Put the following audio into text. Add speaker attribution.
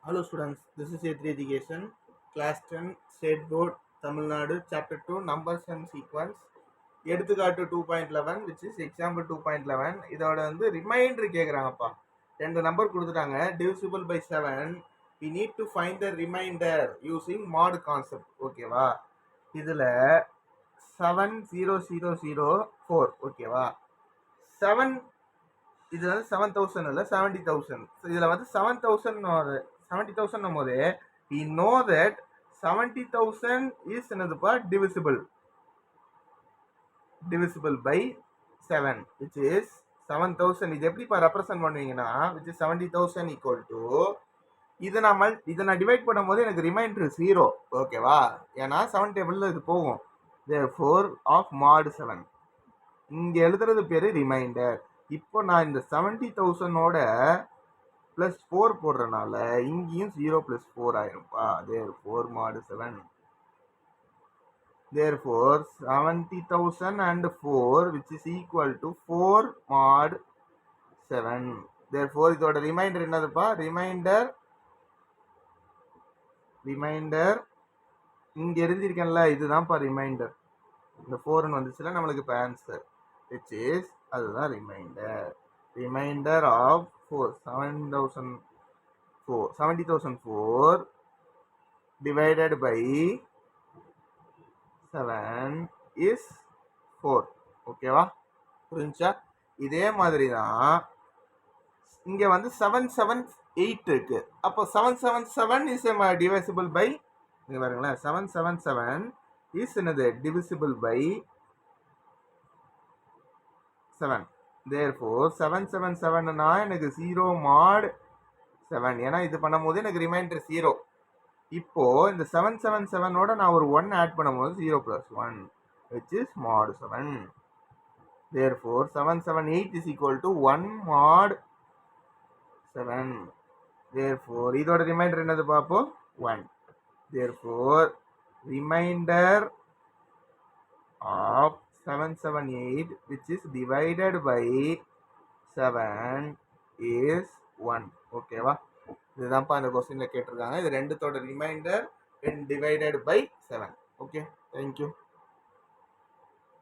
Speaker 1: Hello students, this is A3 Education, Class 10, State Board, Tamil Nadu, Chapter 2, Numbers and Sequence, எடுத்துக்காட்டு 2.11 which is example 2.11. இதோட வந்து reminder கேட்குறாங்கப்பா. ரெண்டு number கொடுத்துட்டாங்க, divisible by 7. We need to find the remainder using mod concept. ஓகேவா? இதில் 70004 ஓகேவா? 7 இது வந்து 7000 இல்லை 70,000. இதில் வந்து 70,000 போது we know that 70,000 is என்னதுப்பா divisible by 7 which is 7,000. இது எப்படிப்பா represent பண்ணுவீங்கன்னா which is 70,000 equal to இதை நான் டிவைட் பண்ணும்போது எனக்கு ரிமைண்டர் 0 ஓகேவா? ஏன்னா 7 டேபிளில் இது போகும். therefore of mod 7 இங்கே எழுதுறது பேர் ரிமைண்டர். இப்போ நான் இந்த 70,000ஓட ப்ளஸ் 4 போடுறதுனால இங்கேயும் 0 + 4 ஆயிரும்ப்பா. therefore mod 7. therefore 70,000 and 4 which is equal to 4 mod 7. therefore இதோட ரிமைண்டர் என்னதுப்பா? ரிமைண்டர் இங்க எழுதியிருக்கேன்ல, இதுதான்ப்பா ரிமைண்டர். இந்த 4 வந்துச்சுன்னா நம்மளுக்கு இப்போ ஆன்சர் which is அதுதான் reminder of 70,004 divided by 7 is 4. ஓகேவா? புரிஞ்சா? இதே மாதிரி தான் இங்க வந்து 778 இருக்கு. அப்போ 777 is divisible by, இங்க பாருங்களேன், 777 is என்னது divisible by 7. therefore 777னா எனக்கு 0 mod 7. ஏன்னா இது பண்ணும்போது எனக்கு ரிமைண்டர் 0. இப்போ இந்த 777ஓட நான் ஒரு 1 ஆட் பண்ணும்போது 0 + 1 which is mod 7. therefore 778 is equal to 1 mod 7. therefore இதோட ரிமைண்டர் என்னது பார்ப்போம்? 1. therefore remainder of 778 which is divided by 7 is 1. ஓகேவா? இதுதான்ப்பா இந்த கொஸ்டின்ல கேட்டிருக்காங்க. இது ரெண்டுத்தோட remainder divided by 7. Okay, thank you.